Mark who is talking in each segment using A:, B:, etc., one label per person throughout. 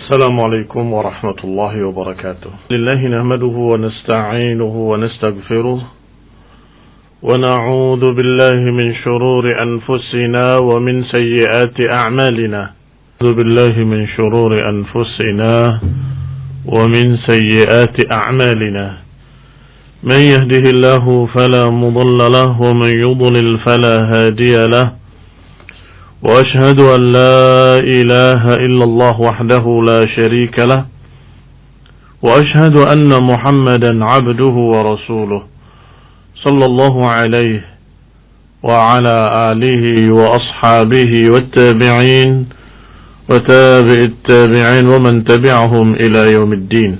A: السلام عليكم ورحمة الله وبركاته. لله نحمده ونستعينه ونستغفره ونعوذ بالله من شرور أنفسنا ومن سيئات أعمالنا. أعوذ بالله من شرور أنفسنا ومن سيئات أعمالنا. من يهده الله فلا مضل له ومن يضلل فلا هادي له. وأشهد أن لا إله إلا الله وحده لا شريك له. وأشهد أن محمدا عبده ورسوله صلى الله عليه وعلى آله وأصحابه والتابعين وتابع التابعين ومن تبعهم إلى يوم الدين.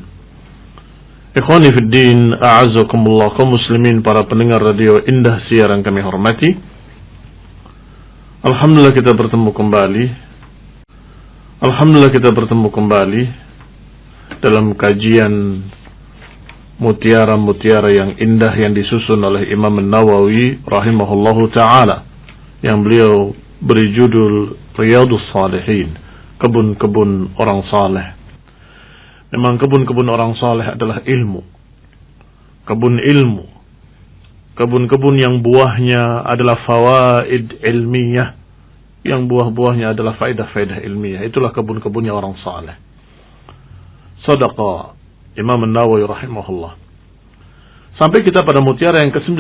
A: Ikhwani fi din, a'azzakumullah, kaum muslimin, para pendengar radio Indah Siaran kami hormati. Alhamdulillah kita bertemu kembali dalam kajian mutiara-mutiara yang indah yang disusun oleh Imam Nawawi rahimahullahu ta'ala, yang beliau beri judul Riyadhus Shalihin, kebun-kebun orang saleh. Memang kebun-kebun orang saleh adalah ilmu, kebun-kebun yang buahnya adalah fawaid ilmiah, yang buah-buahnya adalah faedah-faedah ilmiah. Itulah kebun-kebunnya orang saleh. Sadaqa Imam Nawawi rahimahullah. Sampai kita pada mutiara yang ke-19,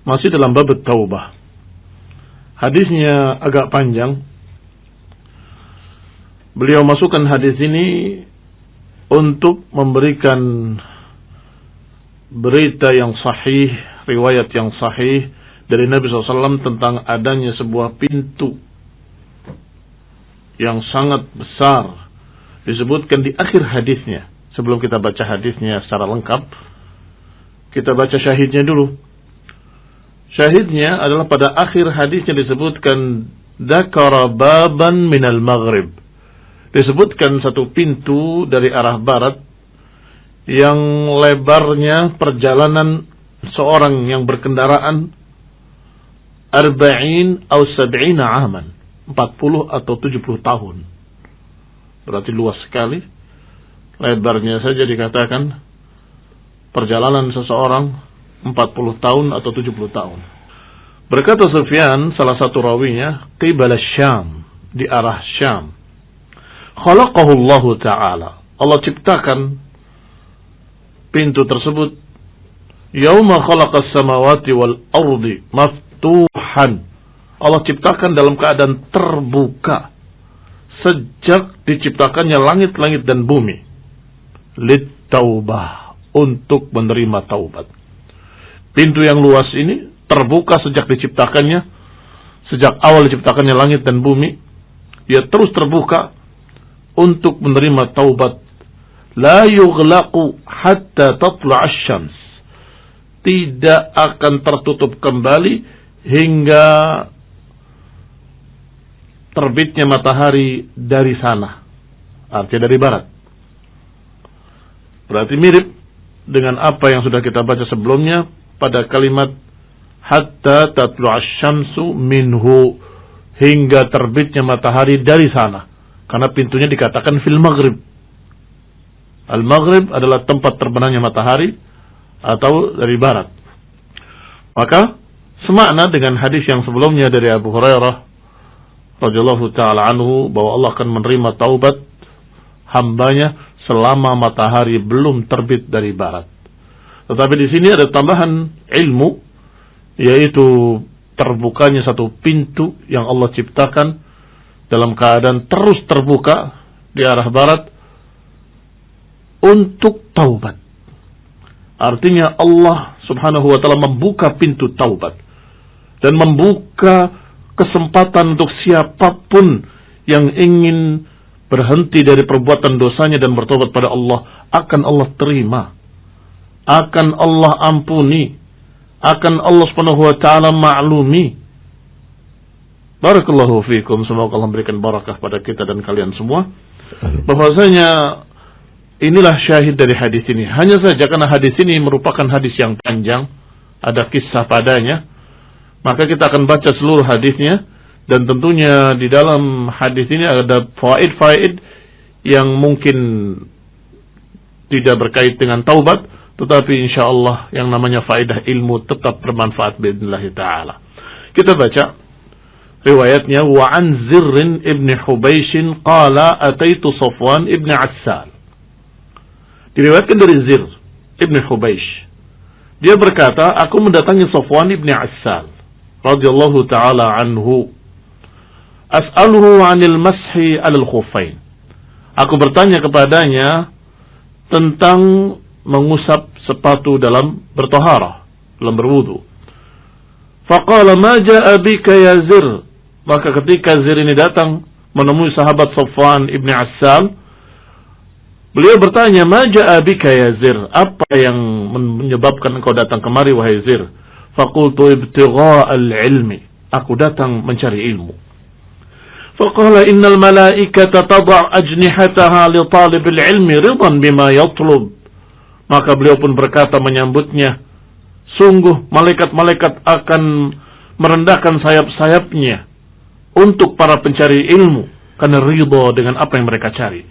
A: masih dalam bab taubah. Hadisnya agak panjang. Beliau masukkan hadis ini untuk memberikan berita yang sahih, riwayat yang sahih dari Nabi SAW tentang adanya sebuah pintu yang sangat besar. Disebutkan di akhir hadisnya. Sebelum kita baca hadisnya secara lengkap, kita baca syahidnya dulu. Syahidnya adalah pada akhir hadisnya disebutkan dzakara baban minal maghrib. Disebutkan satu pintu dari arah barat yang lebarnya perjalanan seorang yang berkendaraan 40 atau 70 aman, 40 atau 70 tahun. Berarti luas sekali. Lebarnya saja dikatakan perjalanan seseorang 40 tahun atau 70 tahun. Berkata Sufyan, salah satu rawinya, qibala Syam, di arah Syam. Khalaqahu Allah Ta'ala, Allah ciptakan pintu tersebut yauma khalaqas samawati wal ardi maftuhan. Allah ciptakan dalam keadaan terbuka sejak diciptakannya langit-langit dan bumi. Lit taubah, untuk menerima taubat. Pintu yang luas ini terbuka sejak diciptakannya, sejak awal diciptakannya langit dan bumi, ia terus terbuka untuk menerima taubat. La yughlaqu hatta tatla' asy-syams, tidak akan tertutup kembali hingga terbitnya matahari dari sana, artinya dari barat. Berarti mirip dengan apa yang sudah kita baca sebelumnya pada kalimat hatta tatla' asy-syamsu minhu, hingga terbitnya matahari dari sana, karena pintunya dikatakan fil maghrib. Al-Maghrib adalah tempat terbenamnya matahari atau dari barat. Maka semakna dengan hadis yang sebelumnya dari Abu Hurairah radhiyallahu ta'ala anhu, bahwa Allah akan menerima taubat hambanya selama matahari belum terbit dari barat. Tetapi di sini ada tambahan ilmu, yaitu terbukanya satu pintu yang Allah ciptakan dalam keadaan terus terbuka di arah barat untuk taubat. Artinya Allah subhanahu wa ta'ala membuka pintu taubat dan membuka kesempatan untuk siapapun yang ingin berhenti dari perbuatan dosanya dan bertobat pada Allah, akan Allah terima, akan Allah ampuni, akan Allah subhanahu wa ta'ala maklumi. Barakallahu fiikum, semoga Allah memberikan barakah pada kita dan kalian semua. Bahwasanya inilah syahid dari hadis ini. Hanya saja karena hadis ini merupakan hadis yang panjang, ada kisah padanya, maka kita akan baca seluruh hadisnya. Dan tentunya di dalam hadis ini ada faid-faid yang mungkin tidak berkait dengan taubat, tetapi insyaallah yang namanya faedah ilmu tetap bermanfaat biidznillah taala. Kita baca riwayatnya, wa an Zirr ibn Hubaysh qala ataitu Safwan ibn Assal. Diriwayatkan dari Zirr ibn Hubaysh, dia berkata, aku mendatangi Safwan ibn Assal radhiyallahu taala anhu, as'aluhu 'anil mashi 'alal khuffain. Aku bertanya kepadanya tentang mengusap sepatu dalam bertaharah, dalam berwudu. Faqala ma jaa bika ya Zirr. Maka ketika Zirr ini datang menemui sahabat Safwan ibn Assal, beliau bertanya, ma jaa bika ya Zirr, apa yang menyebabkan engkau datang kemari wahai Zirr? Faqultu ibtigha'al ilmi, aku datang mencari ilmu. Faqala innal malaikata tad'a ajnihataha li talibil ilmi ridan bima yatlub. Maka beliau pun berkata menyambutnya, sungguh malaikat-malaikat akan merendahkan sayap-sayapnya untuk para pencari ilmu karena ridha dengan apa yang mereka cari.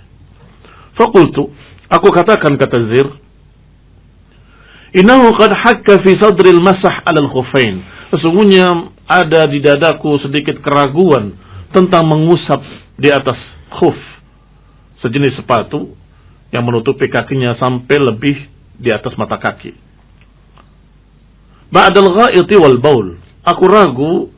A: Faqultu, aku katakan, kata Zirr, innahu qad hakka fi sadril masah 'alal khuffain. Sesungguhnya ada di dadaku sedikit keraguan tentang mengusap di atas khuf, sejenis sepatu yang menutupi kakinya sampai lebih di atas mata kaki. Ba'dal gha'iti wal baul, aku ragu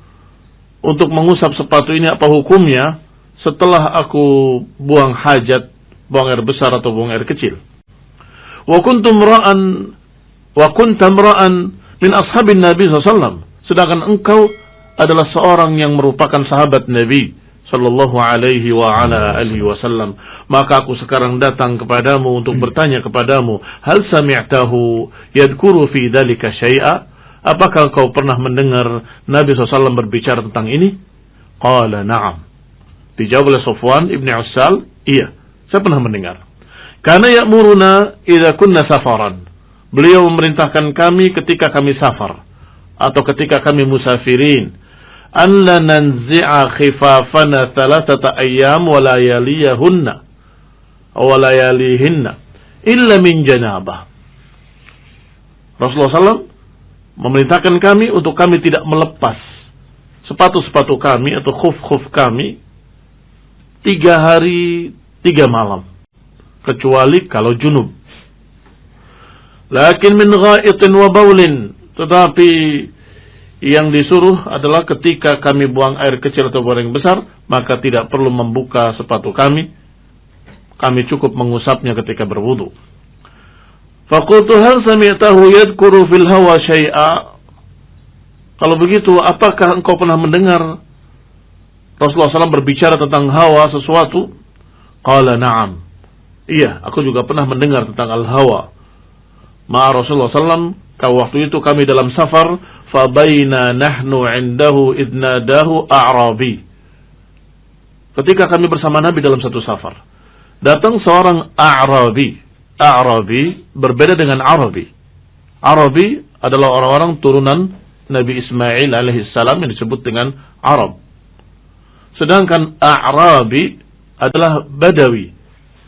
A: untuk mengusap sepatu ini apa hukumnya setelah aku buang hajat, buang air besar atau buang air kecil. Wa kuntum ra'an min ashabin Nabi SAW. Sedangkan engkau adalah seorang yang merupakan sahabat Nabi sallallahu alaihi wa ala alihi wasallam. Maka aku sekarang datang kepadamu untuk bertanya kepadamu, hal sami'tahu yadhkuru fi dzalika syai'a? Apakah kau pernah mendengar Nabi SAW berbicara tentang ini? Qala na'am. Dijawab oleh Safwan ibn Assal, iya, saya pernah mendengar. Kana ya'muruna idza kunna safaran. Beliau memerintahkan kami ketika kami safar atau ketika kami musafirin, an la nanzi'a khifafana thalathata ayyam wa layaliyahunna wa layalihinna illa min janabah. Rasulullah SAW memerintahkan kami untuk kami tidak melepas sepatu-sepatu kami atau khuf-khuf kami 3 hari 3 malam, kecuali kalau junub. Lakin min gha'itin wa baulin, tetapi yang disuruh adalah ketika kami buang air kecil atau buang air besar, maka tidak perlu membuka sepatu kami. Kami cukup mengusapnya ketika berwudu. Faqultu hal sami'tahu yadhkuru fil hawa syai'a? Kalau begitu, apakah engkau pernah mendengar Rasulullah SAW berbicara tentang hawa sesuatu? Qala na'am. Iya, aku juga pernah mendengar tentang al-hawa. Ma'a Rasulullah SAW, waktu itu kami dalam safar, fabaina nahnu indahu idnadahu a'rabi. Ketika kami bersama Nabi dalam satu safar, datang seorang a'rabi. A'rabi berbeda dengan Arabi. Arabi adalah orang-orang turunan Nabi Ismail alaihissalam yang disebut dengan Arab. Sedangkan A'rabi adalah Badawi.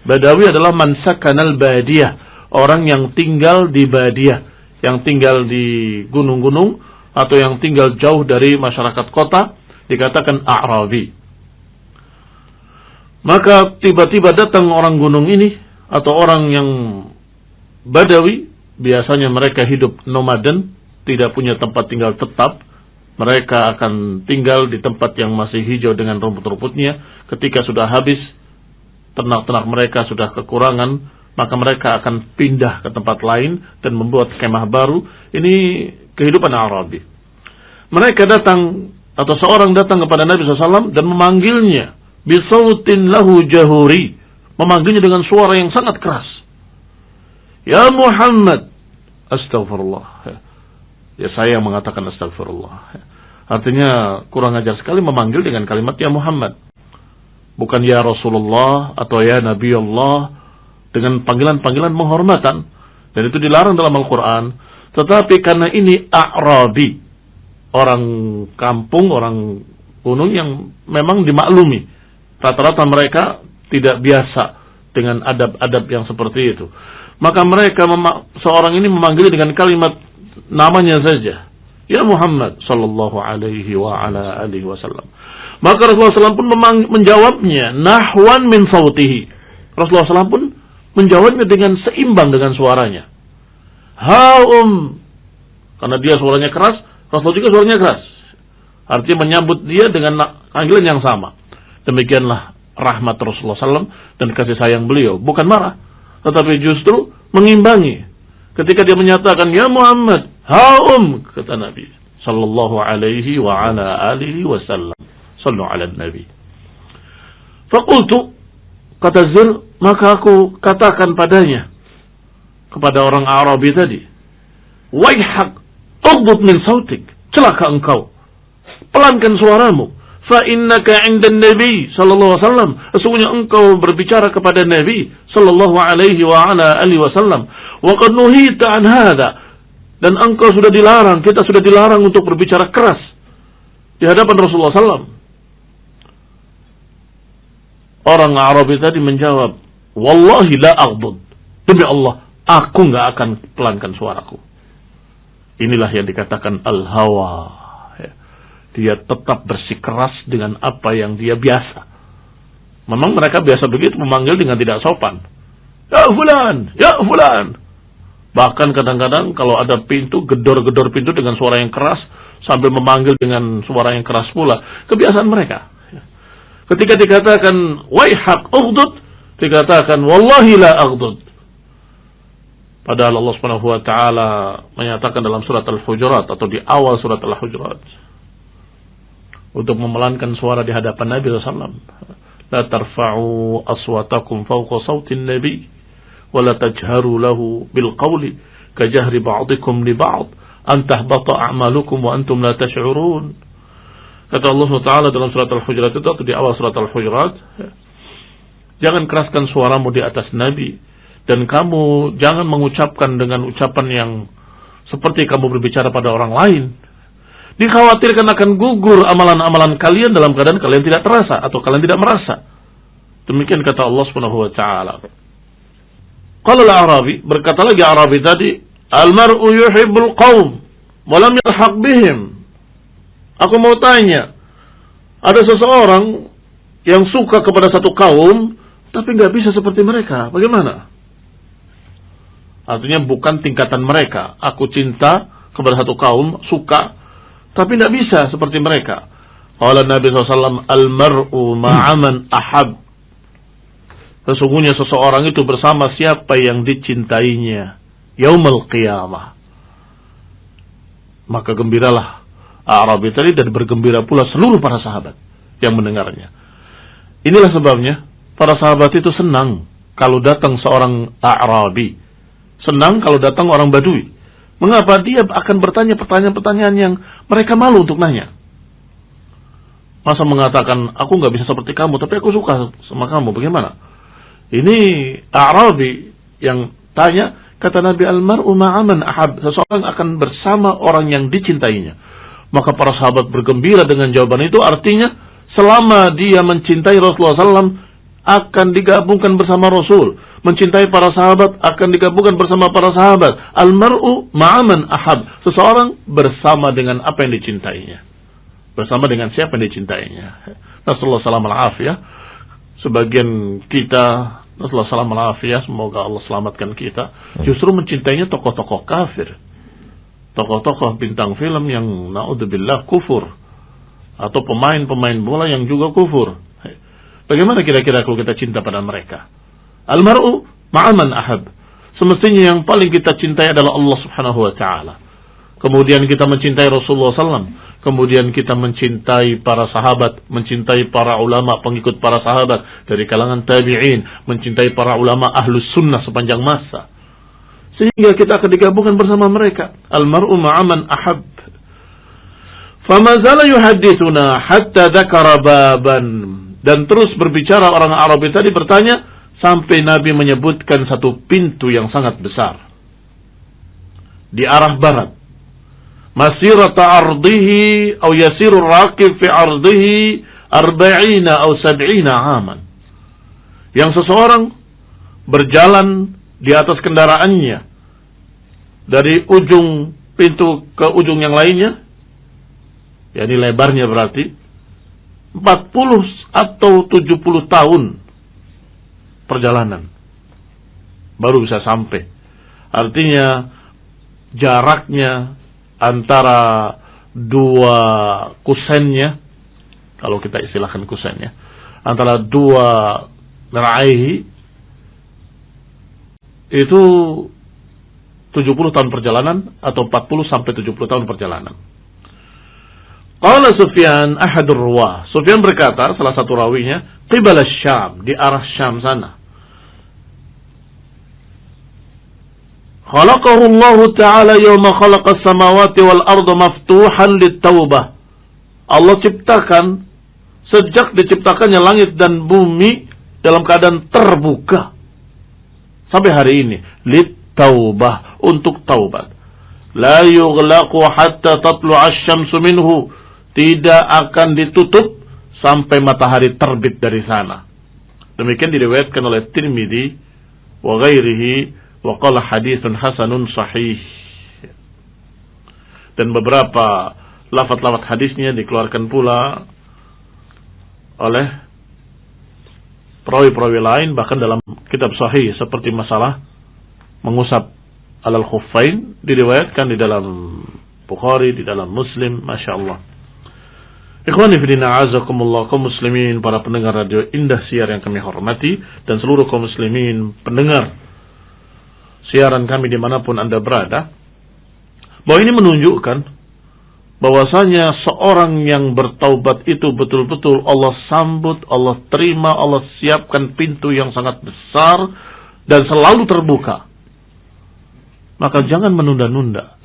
A: Badawi adalah man sakanal badiyah, orang yang tinggal di badiyah, yang tinggal di gunung-gunung atau yang tinggal jauh dari masyarakat kota, dikatakan A'rabi. Maka tiba-tiba datang orang gunung ini atau orang yang Badawi, biasanya mereka hidup nomaden, tidak punya tempat tinggal tetap. Mereka akan tinggal di tempat yang masih hijau dengan rumput-rumputnya. Ketika sudah habis ternak-ternak mereka sudah kekurangan, maka mereka akan pindah ke tempat lain dan membuat kemah baru. Ini kehidupan Arabi. Mereka datang atau seorang datang kepada Nabi SAW dan memanggilnya bisautin lahu jahuri, memanggilnya dengan suara yang sangat keras. Ya Muhammad, astagfirullah. Ya, saya yang mengatakan astagfirullah. Artinya kurang ajar sekali memanggil dengan kalimat ya Muhammad. Bukan ya Rasulullah atau ya Nabi Allah, dengan panggilan-panggilan menghormatan. Dan itu dilarang dalam Al-Quran. Tetapi karena ini A'rabi, orang kampung, orang gunung yang memang dimaklumi, rata-rata mereka tidak biasa dengan adab-adab yang seperti itu. Maka mereka seorang ini memanggil dengan kalimat namanya saja, ya Muhammad sallallahu alaihi wa ala alihi wasallam. Maka Rasulullah SAW pun menjawabnya nahwan min sautihi. Rasulullah SAW pun menjawabnya dengan seimbang dengan suaranya. Karena dia suaranya keras, Rasulullah juga suaranya keras. Artinya menyambut dia dengan panggilan yang sama. Demikianlah rahmat Rasulullah SAW dan kasih sayang beliau. Bukan marah, tetapi justru mengimbangi. Ketika dia menyatakan, ya Muhammad, kata Nabi sallallahu alaihi wa ala alihi wasallam. Sallu ala Nabi. Faqultu, kata Zir, maka aku katakan padanya, kepada orang Arabi tadi, waihak, ughdud min sautik, celaka engkau, pelankan suaramu, fa innaka 'inda Nabi sallallahu alaihi wasallam, sesungguhnya engkau berbicara kepada Nabi sallallahu alaihi wa ala alihi wasallam, wa qad nuhita an hadha, dan engkau sudah dilarang, kita sudah dilarang untuk berbicara keras di hadapan Rasulullah sallallahu. Orang Arabi tadi menjawab, wallahi la aghdud, demi Allah aku enggak akan pelankan suaraku. Inilah yang dikatakan al-hawa. Dia tetap bersikeras dengan apa yang dia biasa. Memang mereka biasa begitu, memanggil dengan tidak sopan. Ya fulan, ya fulan. Bahkan kadang-kadang kalau ada pintu, gedor-gedor pintu dengan suara yang keras, sambil memanggil dengan suara yang keras pula. Kebiasaan mereka. Ketika dikatakan waihak ughdud, dikatakan wallahi la aghdud. Padahal Allah Subhanahu wa taala menyatakan dalam surat Al-Hujurat atau di awal surat Al-Hujurat untuk memelankan suara di hadapan Nabi sallallahu alaihi wasallam. La tarfa'u aswatakum fawqa sautin nabi wa la tajharu lahu bil qawli kajahri ba'dikum li ba'd an tahbata a'malukum wa antum la tash'urun. Kata Allah SWT dalam surat Al-Hujurat itu atau di awal surat Al-Hujurat, jangan keraskan suaramu di atas Nabi, dan kamu jangan mengucapkan dengan ucapan yang seperti kamu berbicara pada orang lain. Dikhawatirkan akan gugur amalan-amalan kalian dalam keadaan kalian tidak terasa atau kalian tidak merasa. Demikian kata Allah SWT. Qala al-Arabi, berkata lagi Arabi tadi, al-mar'u yuhibbul qawm wa lam yalhaq bihim. Aku mau tanya, ada seseorang yang suka kepada satu kaum, tapi nggak bisa seperti mereka. Bagaimana? Artinya bukan tingkatan mereka. Aku cinta kepada satu kaum, suka, tapi nggak bisa seperti mereka. Qala Nabi SAW, al-mar'u ma'aman ahab. Sesungguhnya seseorang itu bersama siapa yang dicintainya yaumul qiyamah. Maka gembiralah Arabi tadi, dan bergembira pula seluruh para sahabat yang mendengarnya. Inilah sebabnya para sahabat itu senang kalau datang seorang Arabi, senang kalau datang orang Badui. Mengapa? Dia akan bertanya pertanyaan-pertanyaan yang mereka malu untuk nanya. Masa mengatakan, aku nggak bisa seperti kamu, tapi aku suka sama kamu, bagaimana? Ini Arabi yang tanya, kata Nabi, al-mar'u ma'aman ahab, seseorang akan bersama orang yang dicintainya. Maka para sahabat bergembira dengan jawaban itu, artinya selama dia mencintai Rasulullah SAW akan digabungkan bersama Rasul. Mencintai para sahabat akan digabungkan bersama para sahabat. Al-mar'u ma'aman ahab, seseorang bersama dengan apa yang dicintainya, bersama dengan siapa yang dicintainya. Rasulullah SAW sebagian kita, Rasulullah SAW, semoga Allah selamatkan kita, justru mencintainya tokoh-tokoh kafir, tokoh-tokoh bintang film yang naudzubillah kufur, atau pemain-pemain bola yang juga kufur. Bagaimana kira-kira kalau kita cinta pada mereka? Al-mar'u ma'aman ahab. Semestinya yang paling kita cintai adalah Allah Subhanahu wa taala. Kemudian kita mencintai Rasulullah SAW. Kemudian kita mencintai para sahabat, mencintai para ulama pengikut para sahabat dari kalangan tabi'in, mencintai para ulama ahlus sunnah sepanjang masa, sehingga kita akan digabungkan bersama mereka. Al-mar'u ma'aman ahab. Fama zala yuhaddithuna hatta dzakara baban. Dan terus berbicara orang Arab tadi bertanya sampai Nabi menyebutkan satu pintu yang sangat besar di arah barat. Masirata ardihi atau yasiru raqib fi ardihi 40 atau 70 aman. Yang seseorang berjalan di atas kendaraannya dari ujung pintu ke ujung yang lainnya, yakni lebarnya berarti 40 atau 70 tahun perjalanan baru bisa sampai. Artinya jaraknya antara dua kusennya, kalau kita istilahkan kusennya, antara dua ra'aihi itu 70 tahun perjalanan atau 40 sampai 70 tahun perjalanan. Qala Sufyan ahadur ruwah. Sufyan berkata, salah satu rawinya, qibala Syam, di arah Syam sana. Khalaqahu Allah Ta'ala yawma khalaqa as-samawati wal arda maftuhan lit-taubah. Allah ciptakan sejak diciptakannya langit dan bumi dalam keadaan terbuka sampai hari ini, lit-taubah, untuk taubat. La yughlaqu hatta tatlu'a asy-syamsu minhu, tidak akan ditutup sampai matahari terbit dari sana. Demikian diriwayatkan oleh Tirmidzi wa ghairihi wa qala haditsun hasanun sahih. Dan beberapa lafaz-lafaz hadisnya dikeluarkan pula oleh perawi-perawi lain, bahkan dalam kitab sahih seperti masalah mengusap alal khuffain diriwayatkan di dalam Bukhari, di dalam Muslim. Masya Allah. Ikhwani fillah, azakumullah, kaum muslimin, para pendengar radio Indah Siar yang kami hormati, dan seluruh kaum muslimin pendengar siaran kami dimanapun Anda berada, bahwa ini menunjukkan bahwasanya seorang yang bertaubat itu betul-betul Allah sambut, Allah terima, Allah siapkan pintu yang sangat besar dan selalu terbuka. Maka jangan menunda-nunda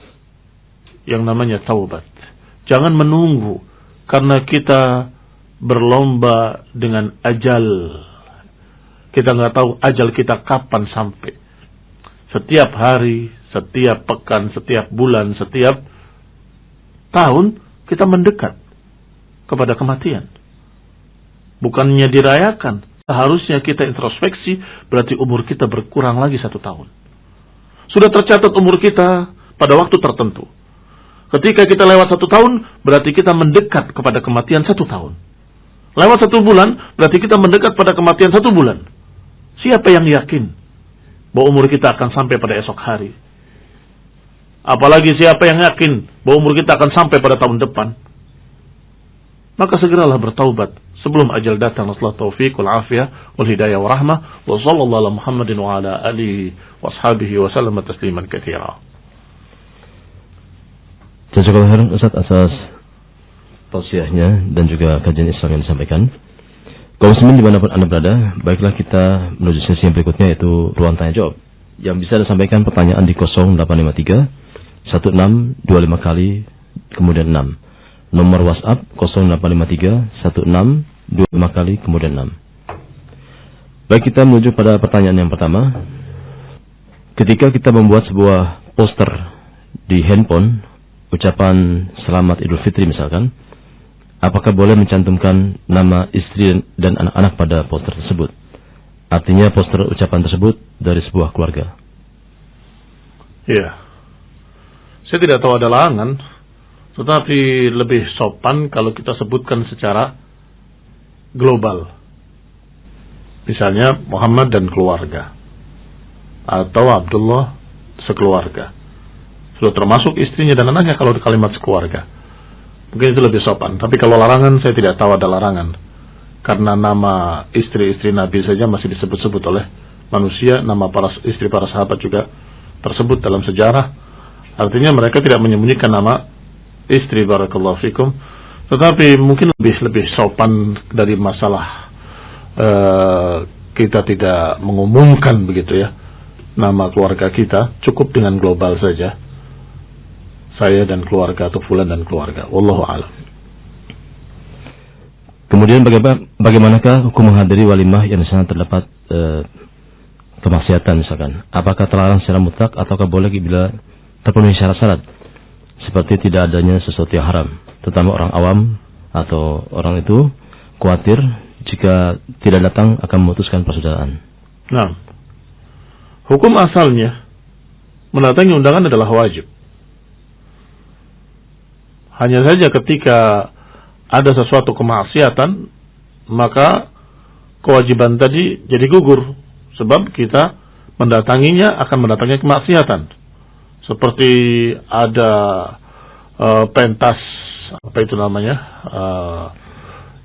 A: yang namanya taubat. Jangan menunggu, karena kita berlomba dengan ajal. Kita nggak tahu ajal kita kapan sampai. Setiap hari, setiap pekan, setiap bulan, setiap tahun kita mendekat kepada kematian. Bukannya dirayakan, seharusnya kita introspeksi, berarti umur kita berkurang lagi 1 tahun. Sudah tercatat umur kita pada waktu tertentu. Ketika kita lewat 1 tahun, berarti kita mendekat kepada kematian 1 tahun. Lewat 1 bulan, berarti kita mendekat pada kematian 1 bulan. Siapa yang yakin bahwa umur kita akan sampai pada esok hari? Apalagi siapa yang yakin bahwa umur kita akan sampai pada tahun depan? Maka segeralah bertaubat sebelum ajal datang. Nasallahu taufiq wal afiyah wal hidayah wa rahmah. Wa sallallahu ala Muhammadin wa ala alihi wa ashabihi wa sallama tasliman katsira.
B: Jazakallahu khairan Ustaz atas tausiahnya dan juga kajian Islam yang disampaikan. Kaum muslimin dimanapun Anda berada, baiklah kita menuju sesi yang berikutnya, yaitu ruang tanya jawab. Yang bisa disampaikan pertanyaan di 0853 1625 kali kemudian 6. Nomor WhatsApp 0853 1625 kali kemudian 6. Baik, kita menuju pada pertanyaan yang pertama. Ketika kita membuat sebuah poster di handphone, ucapan selamat Idul Fitri misalkan, apakah boleh mencantumkan nama istri dan anak-anak pada poster tersebut? Artinya poster ucapan tersebut dari sebuah keluarga.
A: Ya, saya tidak tahu ada larangan, tetapi lebih sopan kalau kita sebutkan secara global. Misalnya Muhammad dan keluarga, atau Abdullah sekeluarga. Sudah termasuk istrinya dan anaknya kalau di kalimat sekeluarga. Mungkin itu lebih sopan. Tapi kalau larangan, saya tidak tahu ada larangan. Karena nama istri-istri Nabi saja masih disebut-sebut oleh manusia. Nama istri para sahabat juga tersebut dalam sejarah. Artinya mereka tidak menyembunyikan nama istri, barakallahu fikum. Tetapi mungkin lebih sopan dari masalah kita tidak mengumumkan begitu ya nama keluarga kita. Cukup dengan global saja, saya dan keluarga atau fulan dan keluarga. Wallahu a'lam.
B: Kemudian bagaimanakah hukum menghadiri walimah yang di sana terdapat kemaksiatan misalkan? Apakah terlarang secara mutlak ataukah boleh bila terpenuhi syarat-syarat seperti tidak adanya sesuatu yang haram, terutama orang awam atau orang itu khawatir jika tidak datang akan memutuskan persaudaraan?
A: Nah, hukum asalnya mendatangi undangan adalah wajib. Hanya saja ketika ada sesuatu kemaksiatan, maka kewajiban tadi jadi gugur. Sebab kita mendatanginya akan mendatangi kemaksiatan. Seperti ada pentas, apa itu namanya,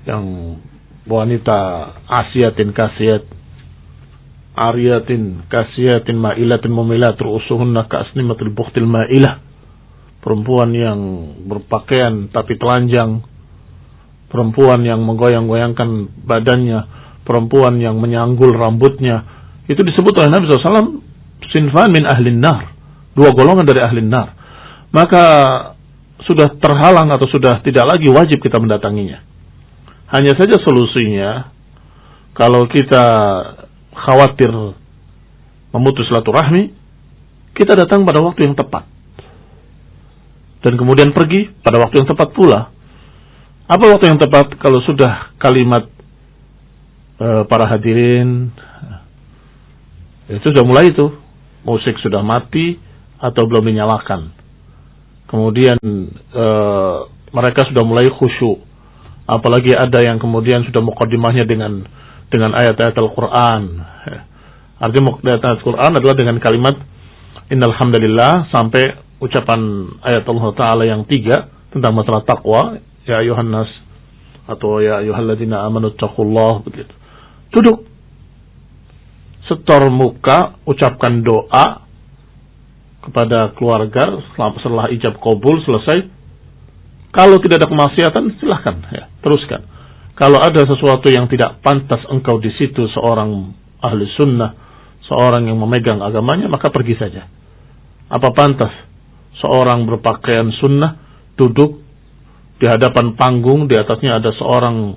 A: yang wanita asiatin kasiyat, ariyatin kasiyatin ma'ilatin mumilat ru'usuhunna ka'asnimatil bukhtil ma'ilah. Perempuan yang berpakaian tapi telanjang, perempuan yang menggoyang-goyangkan badannya, perempuan yang menyanggul rambutnya, itu disebut oleh Nabi SAW sinfan min ahlin nar, 2 golongan dari ahlin nar. Maka sudah terhalang atau sudah tidak lagi wajib kita mendatanginya. Hanya saja solusinya, kalau kita khawatir memutus silaturahmi, kita datang pada waktu yang tepat dan kemudian pergi pada waktu yang tepat pula. Apa waktu yang tepat? Kalau sudah kalimat para hadirin itu sudah mulai, itu musik sudah mati atau belum dinyalakan, kemudian mereka sudah mulai khusyuk, apalagi ada yang kemudian sudah muqaddimahnya dengan ayat-ayat Al-Quran. Artinya ayat Al-Quran adalah dengan kalimat innal hamdalillah sampai ucapan ayat Allah Ta'ala yang 3 tentang masalah taqwa, ya ayuhan nas, atau ya ayuhalladzina amanu taqullah, begitu. Duduk, setor muka, ucapkan doa kepada keluarga setelah ijab qabul selesai. Kalau tidak ada kemaksiatan, silahkan ya, teruskan. Kalau ada sesuatu yang tidak pantas engkau di situ, seorang ahli sunnah, seorang yang memegang agamanya, maka pergi saja. Apa pantas seorang berpakaian sunnah duduk di hadapan panggung, di atasnya ada seorang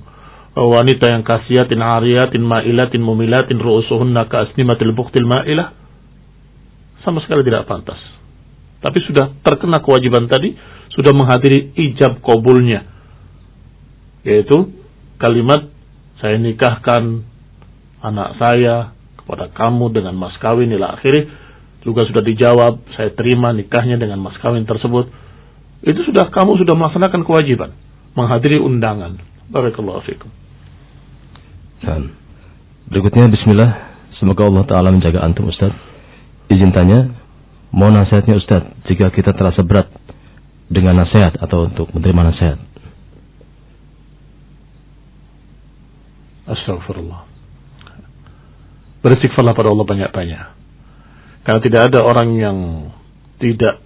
A: wanita yang kasiyatin ariyatin ma'ilatin mumilatin ru'usuhunna ka'asnimatil bukhtil ma'ilah? Sama sekali tidak pantas. Tapi sudah terkena kewajiban tadi, sudah menghadiri ijab qabulnya, yaitu kalimat saya nikahkan anak saya kepada kamu dengan mas kawin ila akhirih. Juga sudah dijawab, saya terima nikahnya dengan mas kawin tersebut. Itu sudah, kamu sudah melaksanakan kewajiban menghadiri undangan. Barakallahu fikum.
B: Berikutnya, bismillah, semoga Allah Ta'ala menjaga antum Ustaz. Izin tanya, mau nasihatnya Ustaz jika kita terasa berat dengan nasihat atau untuk menerima nasihat.
A: Astagfirullah. Beristighfarlah pada Allah banyak-banyak. Karena tidak ada orang yang tidak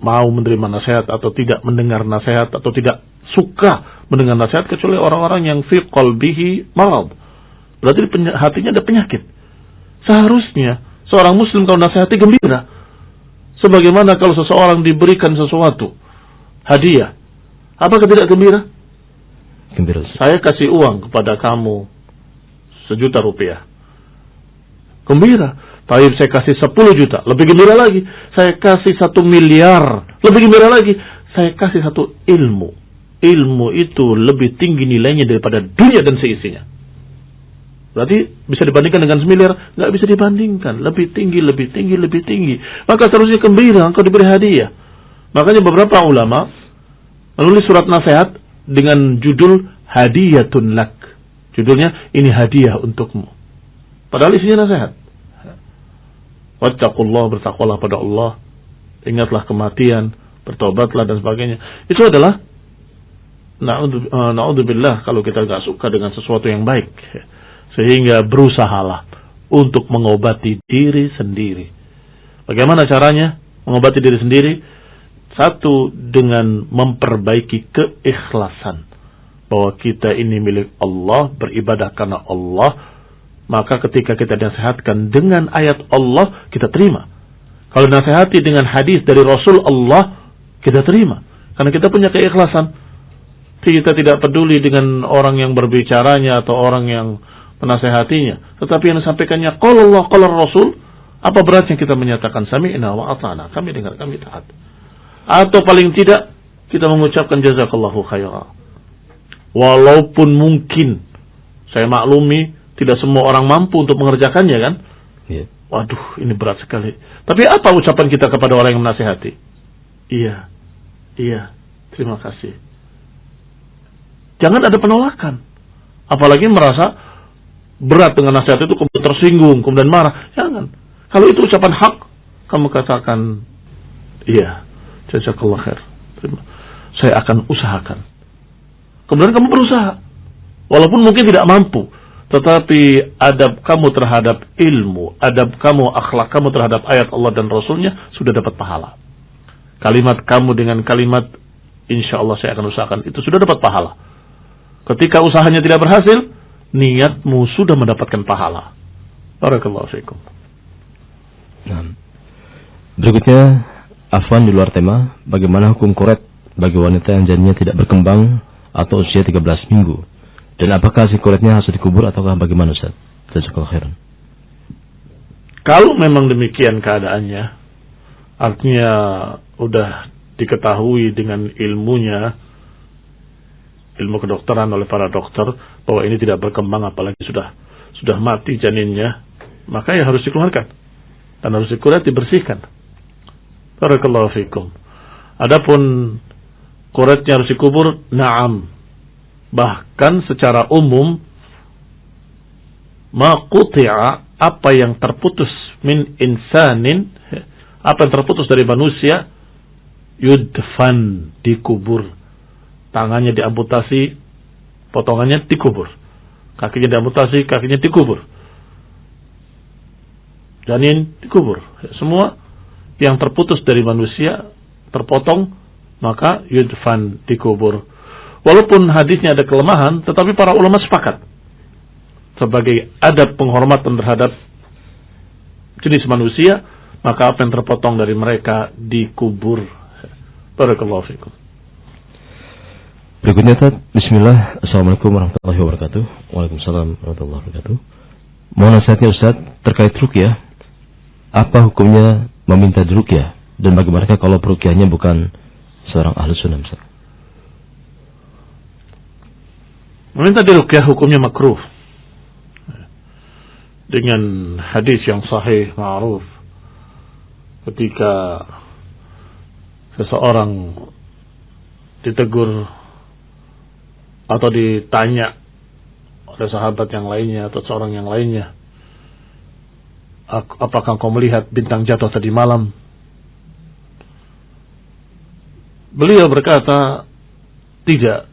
A: mau menerima nasihat atau tidak mendengar nasihat atau tidak suka mendengar nasihat, kecuali orang-orang yang fi qalbihi marad. Berarti hatinya ada penyakit. Seharusnya seorang muslim kalau nasihati gembira. Sebagaimana kalau seseorang diberikan sesuatu hadiah, apakah tidak gembira?
B: Gembira.
A: Saya kasih uang kepada kamu 1 juta rupiah. Gembira. Tapi saya kasih 10 juta, lebih gembira lagi. Saya kasih 1 miliar, lebih gembira lagi. Saya kasih 1 ilmu. Ilmu itu lebih tinggi nilainya daripada dunia dan seisinya. Berarti bisa dibandingkan dengan 1 miliar? Nggak bisa dibandingkan. Lebih tinggi, lebih tinggi, lebih tinggi. Maka seharusnya gembira engkau diberi hadiah. Makanya beberapa ulama menulis surat nasihat dengan judul Hadiyatun Lak. Judulnya, ini hadiah untukmu. Padahal isinya nasihat. Wattaqullah, bertakwalah pada Allah, ingatlah kematian, bertobatlah dan sebagainya. Itu adalah na'udzubillah kalau kita gak suka dengan sesuatu yang baik, sehingga berusahalah untuk mengobati diri sendiri. Bagaimana caranya mengobati diri sendiri? 1, dengan memperbaiki keikhlasan bahwa kita ini milik Allah, beribadah karena Allah. Maka ketika kita nasihatkan dengan ayat Allah, kita terima. Kalau nasihati dengan hadis dari Rasul Allah, kita terima. Karena kita punya keikhlasan. Kita tidak peduli dengan orang yang berbicaranya atau orang yang menasihatinya. Tetapi yang disampaikannya qala Allah, qala Rasul. Apa beratnya kita menyatakan sami'na wa ata'na, kami dengar, kami taat. Atau paling tidak kita mengucapkan jazakallahu khairan. Walaupun mungkin saya maklumi tidak semua orang mampu untuk mengerjakannya kan?
B: Yeah.
A: Waduh, ini berat sekali. Tapi apa ucapan kita kepada orang yang menasihati? Iya, terima kasih. Jangan ada penolakan. Apalagi merasa berat dengan nasihat itu, kemudian tersinggung, kemudian marah. Jangan. Kalau itu ucapan hak, kamu katakan, iya, jazakallah khair. Saya akan usahakan. Kemudian kamu berusaha. Walaupun mungkin tidak mampu, tetapi adab kamu terhadap ilmu, adab kamu, akhlak kamu terhadap ayat Allah dan Rasulnya sudah dapat pahala. Kalimat kamu dengan kalimat, insya Allah saya akan usahakan, itu sudah dapat pahala. Ketika usahanya tidak berhasil, niatmu sudah mendapatkan pahala. Barakallahu fiikum.
B: Nah, berikutnya, afwan di luar tema, bagaimana hukum koret bagi wanita yang janinnya tidak berkembang atau usia 13 minggu? Dan apakah si koretnya harus dikubur ataukah bagaimana, Ustaz? Jazakallahu khairan.
A: Kalau memang demikian keadaannya, artinya udah diketahui dengan ilmunya, ilmu kedokteran oleh para dokter, bahwa ini tidak berkembang, apalagi sudah mati janinnya, maka ya harus dikeluarkan. Dan harus dikuret, dibersihkan. Barakallahu fikum. Adapun kuretnya harus dikubur, na'am. Bahkan secara umum, ma quti'a, apa yang terputus min insanin, apa yang terputus dari manusia, yudfan, dikubur. Tangannya diamputasi, potongannya dikubur. Kakinya diamputasi, kakinya dikubur. Janin dikubur. Semua yang terputus dari manusia, terpotong, maka yudfan, dikubur. Walaupun hadisnya ada kelemahan, tetapi para ulama sepakat sebagai adab penghormatan terhadap jenis manusia, maka apa yang terpotong dari mereka dikubur. Barakallahu fikum.
B: Berikutnya, Ustaz. Bismillah. Assalamualaikum warahmatullahi wabarakatuh. Waalaikumsalam warahmatullahi wabarakatuh. Mohon nasihatnya, Ustaz, terkait ruqyah. Apa hukumnya meminta diruqyah? Dan bagaimana kalau peruqyahnya bukan seorang ahli sunnah, Ustaz?
A: Meminta diruqyah hukumnya makruh. Dengan hadis yang sahih ma'ruf, ketika seseorang ditegur atau ditanya oleh sahabat yang lainnya atau seorang yang lainnya, apakah kau melihat bintang jatuh tadi malam? Beliau berkata, tidak.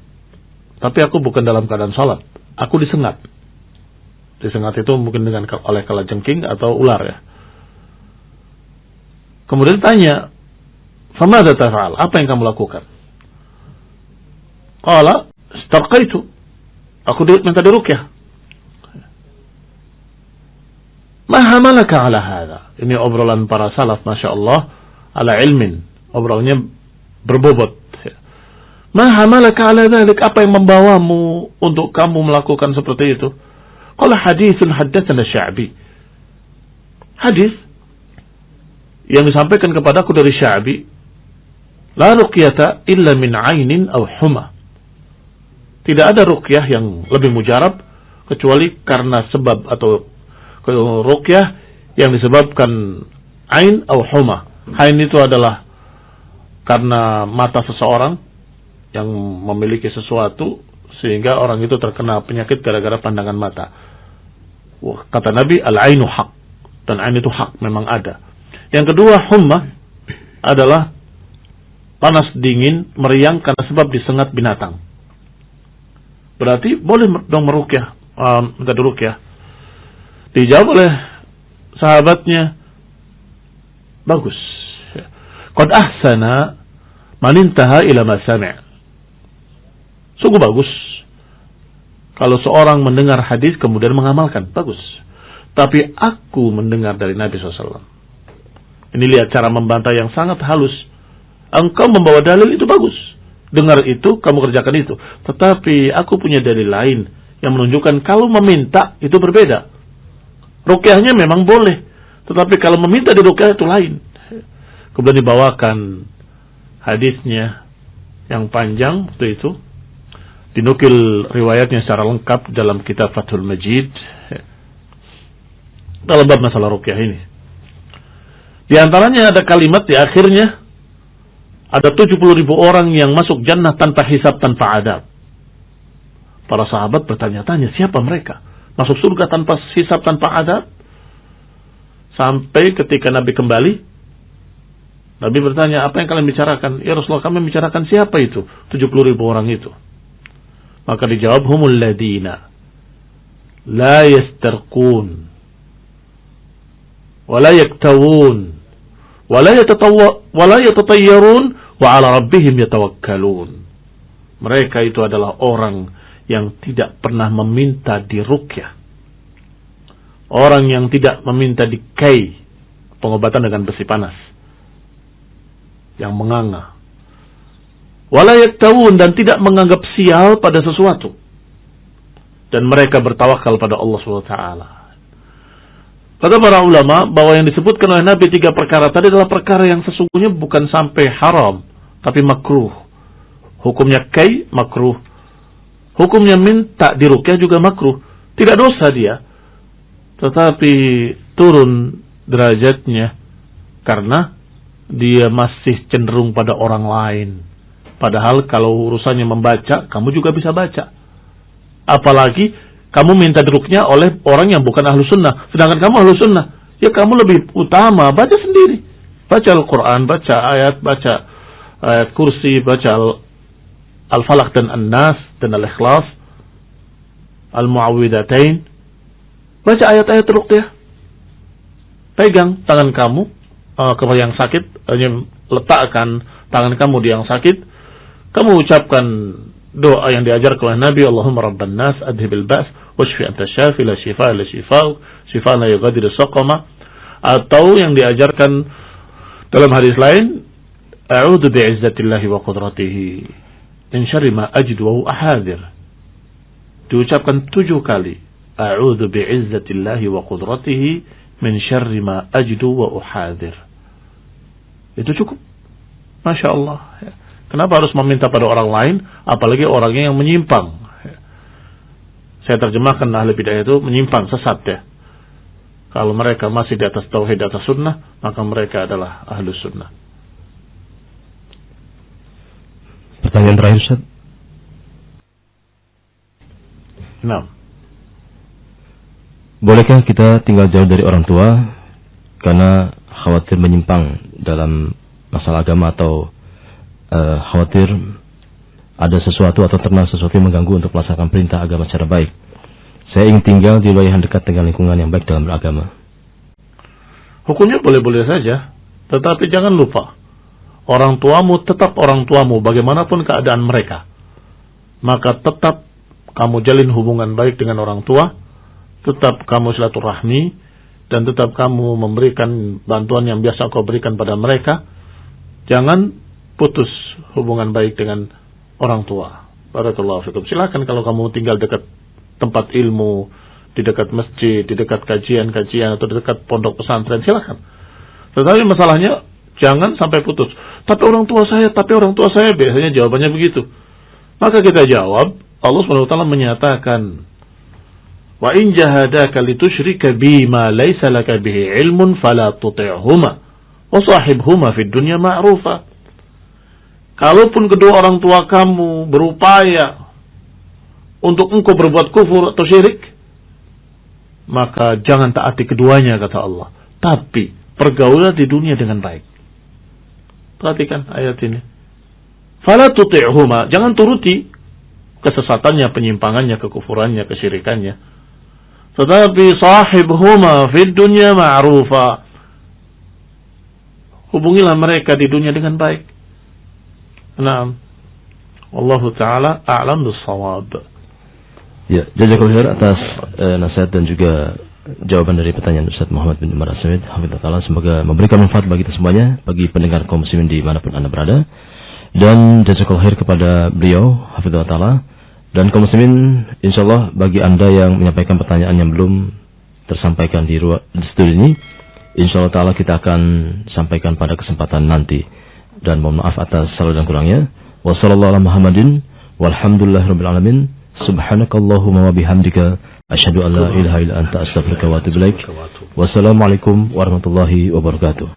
A: Tapi aku bukan dalam keadaan salat. Aku disengat. Disengat itu mungkin oleh kalajengking atau ular ya. Kemudian tanya, "Famadza taf'al?" Apa yang kamu lakukan? Qala, "Istarqaitu." Aku minta diruqyah. Ma hamalaka ala hadha? Ini obrolan para salaf, Masya Allah, ala ilmin. Obrolannya berbobot. Ma hamalaka ala dhalik? Apa yang membawamu untuk kamu melakukan seperti itu? Qala hadithun haddatsana Sya'bi. Hadis yang disampaikan kepadaku dari Sya'bi, la ruqyata illa min 'ainin aw huma. Tidak ada ruqyah yang lebih mujarab kecuali karena sebab atau ruqyah yang disebabkan ain aw huma. Ain itu adalah karena mata seseorang yang memiliki sesuatu sehingga orang itu terkena penyakit gara-gara pandangan mata. Kata Nabi, al-ainu haq. Dan ain itu hak, memang ada. Yang kedua, humma adalah panas dingin, meriang karena sebab disengat binatang. Berarti boleh dong meruqyah, minta diruqyah. Dijawab oleh sahabatnya, bagus. Qad ahsana man intaha ila ma sami'. Sungguh bagus kalau seorang mendengar hadis kemudian mengamalkan, bagus. Tapi aku mendengar dari Nabi SAW. Ini lihat cara membantah yang sangat halus. Engkau membawa dalil itu bagus, dengar itu, kamu kerjakan itu. Tetapi aku punya dalil lain yang menunjukkan kalau meminta itu berbeda. Ruqyahnya memang boleh, tetapi kalau meminta di ruqyah itu lain. Kemudian dibawakan hadisnya yang panjang waktu itu, dinukil riwayatnya secara lengkap dalam kitab Fathul Majid. dalam bab masalah ruqyah ini. Di antaranya ada kalimat di akhirnya, ada 70.000 orang yang masuk jannah tanpa hisab, tanpa adab. Para sahabat bertanya-tanya, siapa mereka? Masuk surga tanpa hisab, tanpa adab? Sampai ketika Nabi kembali, Nabi bertanya, apa yang kalian bicarakan? Ya Rasulullah, kami bicarakan siapa itu? 70.000 orang itu. Maka dijawab, humul ladina la yastarqun wa la yaktawun wa la yatatayyarun wa ala rabbihim yatawakkalun. Mereka itu adalah orang yang tidak pernah meminta diruqyah, orang yang tidak meminta dikai, pengobatan dengan besi panas yang menganga, wala yaktawun, dan tidak menganggap sial pada sesuatu, dan mereka bertawakal pada Allah SWT. Kata para ulama bahwa yang disebutkan oleh Nabi 3 perkara tadi adalah perkara yang sesungguhnya bukan sampai haram, tapi makruh. Hukumnya kai makruh, hukumnya minta diruqyah juga makruh. Tidak dosa dia, tetapi turun derajatnya karena dia masih cenderung pada orang lain. Padahal kalau urusannya membaca, kamu juga bisa baca. Apalagi kamu minta diruqyah oleh orang yang bukan ahlu sunnah, sedangkan kamu ahlu sunnah, ya kamu lebih utama baca sendiri. Baca Al-Quran, baca ayat kursi, baca Al-Falaq dan An-Nas dan Al-Ikhlas, Al-Mu'awwidatain. Baca ayat-ayat ruqyah. Pegang tangan kamu ke yang sakit, letakkan tangan kamu di yang sakit. Kamu ucapkan doa yang diajar oleh Nabi, Allahumma rabban nas adhibil ba's washfi anta syafi la shifa illa shifa'uk shifa la yughadiru saqama. Atau yang diajarkan dalam hadis lain, a'udzu bi'izzatillahi wa qudratihi min syarri ma ajidu wa ahadir. Diucapkan 7 kali, a'udzu bi'izzatillahi wa qudratihi min syarri ma ajidu wa uhadir. Itu cukup. Masya Allah. Kenapa harus meminta pada orang lain, apalagi orangnya yang menyimpang? Saya terjemahkan ahli bidah itu menyimpang, sesat ya. Kalau mereka masih di atas tauhid, di atas sunnah, maka mereka adalah ahlus sunnah.
B: Pertanyaan terakhir, Ustaz.
A: Nah,
B: bolehkah kita tinggal jauh dari orang tua karena khawatir menyimpang dalam masalah agama, atau khawatir ada sesuatu atau terkena sesuatu yang mengganggu untuk melaksanakan perintah agama secara baik? Saya ingin tinggal di wilayah yang dekat dengan lingkungan yang baik dalam beragama.
A: Hukumnya boleh-boleh saja, tetapi jangan lupa, orang tuamu tetap orang tuamu bagaimanapun keadaan mereka. Maka tetap kamu jalin hubungan baik dengan orang tua, tetap kamu silaturahmi, dan tetap kamu memberikan bantuan yang biasa kau berikan pada mereka. Jangan putus hubungan baik dengan orang tua. Barakallahu fikum. Silakan kalau kamu tinggal dekat tempat ilmu, di dekat masjid, di dekat kajian-kajian, atau di dekat pondok pesantren, silakan. Tetapi masalahnya jangan sampai putus. Tapi orang tua saya, biasanya jawabannya begitu. Maka kita jawab, Allah SWT menyatakan, wa in jahadaka litusyrika bima laysa laka bihi ilmun fala tuti'huma wa sahibhuma fid dunya ma'rufa. Kalaupun kedua orang tua kamu berupaya untuk engkau berbuat kufur atau syirik, maka jangan taati keduanya, kata Allah. Tapi pergaulah di dunia dengan baik. Perhatikan ayat ini. Fala tuti'huma, jangan turuti kesesatannya, penyimpangannya, kekufurannya, kesyirikannya. Tetapi sahibhuma fid dunya ma'rufa, hubungilah mereka di dunia dengan baik. Naam. Wallahu ta'ala a'lam bis-shawab.
B: Ya, jazakallahu khair atas nasihat dan juga jawaban dari pertanyaan Ustaz Muhammad bin Umar As-Samit. Hafizahullah, semoga memberikan manfaat bagi kita semuanya, bagi pendengar kaum muslimin di manapun Anda berada. Dan jazakallahu khair kepada beliau, hafizahullah. Dan kaum muslimin, insyaallah bagi Anda yang menyampaikan pertanyaan yang belum tersampaikan di studio ini, insyaallah ta'ala kita akan sampaikan pada kesempatan nanti. Dan mohon maaf atas salah dan kurangnya. Wassallallahu ala Muhammadin walhamdulillahirabbil alamin. Subhanakallahumma wa bihamdika Asyhadu an la ilaha illa anta astaghfiruka wa atubu ilaik. Wassalamualaikum warahmatullahi wabarakatuh.